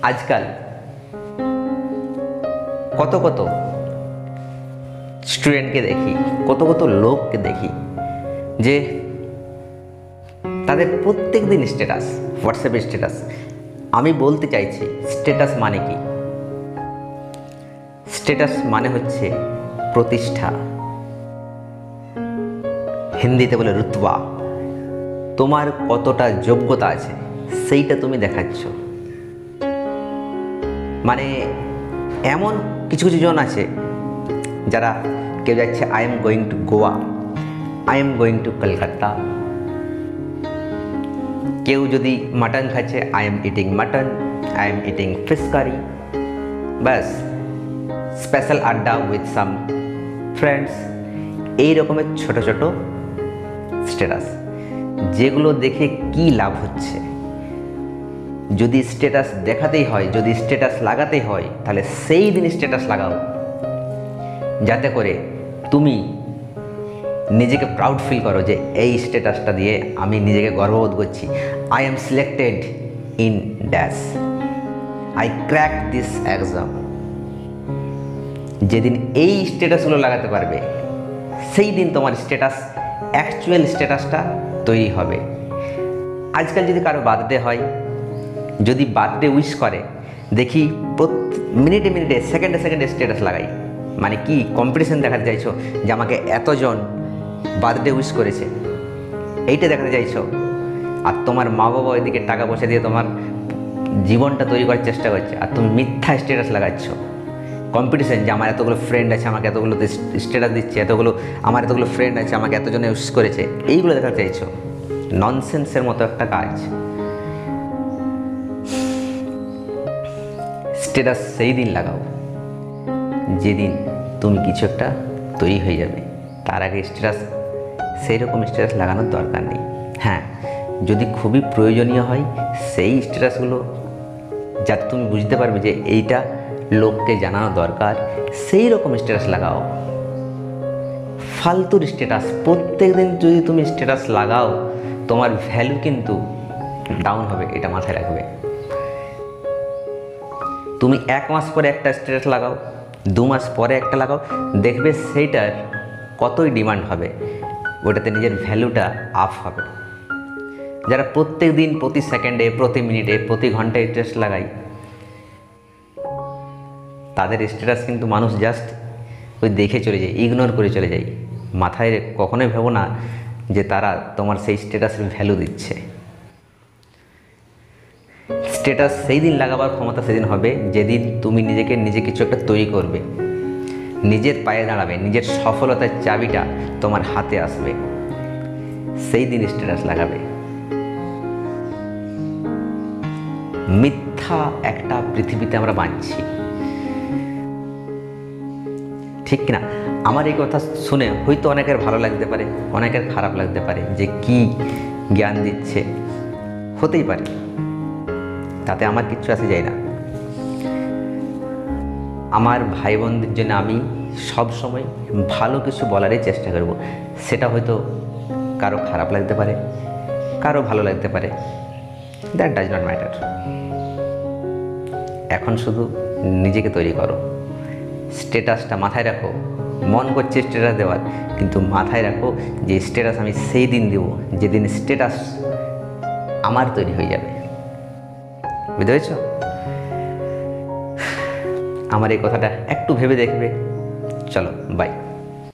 আজকাল কত কত স্টুডেন্টকে দেখি, কত কত লোককে দেখি যে তাদের প্রত্যেক দিন স্ট্যাটাস, হোয়াটসঅ্যাপে স্ট্যাটাস। আমি বলতে চাইছি স্ট্যাটাস মানে কি? স্ট্যাটাস মানে হচ্ছে প্রতিষ্ঠা, হিন্দিতে বলে রুতবা। তোমার কতটা যোগ্যতা আছে সেইটা তুমি দেখাচ্ছ। মানে এমন কিছু কিছু জন আছে যারা কেউ যাচ্ছে I am going to Goa, I am going to Kolkata. কেউ যদি মাটন খাচ্ছে, I am eating mutton, I am eating fish curry. ব্যাস, স্পেশাল আড্ডা উইথ সাম ফ্রেন্ডস। এই রকমের ছোট ছোট স্ট্যাটাস, যেগুলো দেখে কি লাভ হচ্ছে? যদি স্ট্যাটাস দেখাতেই হয়, যদি স্ট্যাটাস লাগাতেই হয়, তাহলে সেই দিন স্ট্যাটাস লাগাও, যাতে করে তুমি নিজেকে প্রাউড ফিল করো যে এই স্ট্যাটাসটা দিয়ে আমি নিজেকে গর্ববোধ করছি। I am selected in dash, I crack this exam. যেদিন এই স্ট্যাটাসগুলো লাগাতে পারবে, সেই দিন তোমার স্ট্যাটাস, অ্যাকচুয়াল স্ট্যাটাসটা তৈরি হবে। আজকাল যদি কারো বার্থডে হয়, যদি বার্থডে উইশ করে, দেখি মিনিটে মিনিটে, সেকেন্ডে সেকেন্ডে স্ট্যাটাস লাগাই। মানে কি কম্পিটিশন দেখাতে চাইছো যে আমাকে এতজন বার্থডে উইশ করেছে, এইটা দেখাতে চাইছো? আর তোমার মা বাবা ওইদিকে টাকা পয়সা দিয়ে তোমার জীবনটা তৈরি করার চেষ্টা করছে, আর তুমি মিথ্যা স্ট্যাটাস লাগাচ্ছ। কম্পিটিশন যে আমার এতগুলো ফ্রেন্ড আছে, আমাকে এতগুলো স্ট্যাটাস দিচ্ছে, আমার এতগুলো ফ্রেন্ড আছে, আমাকে এতজনে উইশ করেছে, এইগুলো দেখাতে চাইছো। ননসেন্সের মতো একটা কাজ। স্ট্যাটাস সেই দিন লাগাও যেদিন তুমি কিছু একটা তৈরি হয়ে যাবে। তার আগে স্ট্যাটাস, সেই রকম স্ট্যাটাস লাগানোর দরকার নেই। হ্যাঁ, যদি খুবই প্রয়োজনীয় হয়, সেই স্ট্যাটাসগুলো যাতে তুমি বুঝতে পারবে যে এইটা লোককে জানানো দরকার, সেই রকম স্ট্যাটাস লাগাও। ফালতুর স্ট্যাটাস প্রত্যেক দিন যদি তুমি স্ট্যাটাস লাগাও, তোমার ভ্যালু কিন্তু ডাউন হবে, এটা মাথায় রাখবে। তুমি 1 মাস পরে একটা স্ট্যাটাস লাগাও, 2 মাস পরে একটা লাগাও, দেখবে সেইটার কতই ডিমান্ড হবে, ওটাতে নিজের ভ্যালুটা আপ হবে। যারা প্রত্যেক দিন, প্রতি সেকেন্ডে, প্রতি মিনিটে, প্রতি ঘন্টায় স্ট্যাটাস লাগায়, তাদের স্ট্যাটাস কিন্তু মানুষ জাস্ট ওই দেখে চলে যায়, ইগনোর করে চলে যায়। মাথায় কখনোই ভেবো না যে তারা তোমার সেই স্ট্যাটাসের ভ্যালু দিচ্ছে। স্ট্যাটাস সেই দিন লাগাবার ক্ষমতা সেদিন হবে যেদিন তুমি নিজে কিছু একটা তৈরি করবে, নিজের পায়ে দাঁড়াবে, নিজের সফলতার চাবিটা তোমার হাতে আসবে, সেই দিন স্ট্যাটাস লাগাবে। মিথ্যা একটা পৃথিবীতে আমরা বাঁচছি, ঠিক কিনা? আমার এই কথা শুনে হয়তো অনেকের ভালো লাগতে পারে, অনেকের খারাপ লাগতে পারে, যে কি জ্ঞান দিচ্ছে, হতেই পারে, তাতে আমার কিচ্ছু আসে যায় না। আমার ভাই বোনদের জন্য আমি সব সময় ভালো কিছু বলারই চেষ্টা করব। সেটা হয়তো কারো খারাপ লাগতে পারে, কারো ভালো লাগতে পারে, দ্যাট ডাজ নট ম্যাটার। এখন শুধু নিজেকে তৈরি করো। স্ট্যাটাসটা মাথায় রাখো, মন করছে স্ট্যাটাস দেওয়ার, কিন্তু মাথায় রাখো যে স্ট্যাটাস আমি সেই দিন দেবো যেদিন স্ট্যাটাস আমার তৈরি হয়ে যাবে। বুঝতে পেরেছ? আমার এই কথাটা একটু ভেবে দেখবে। চলো, বাই।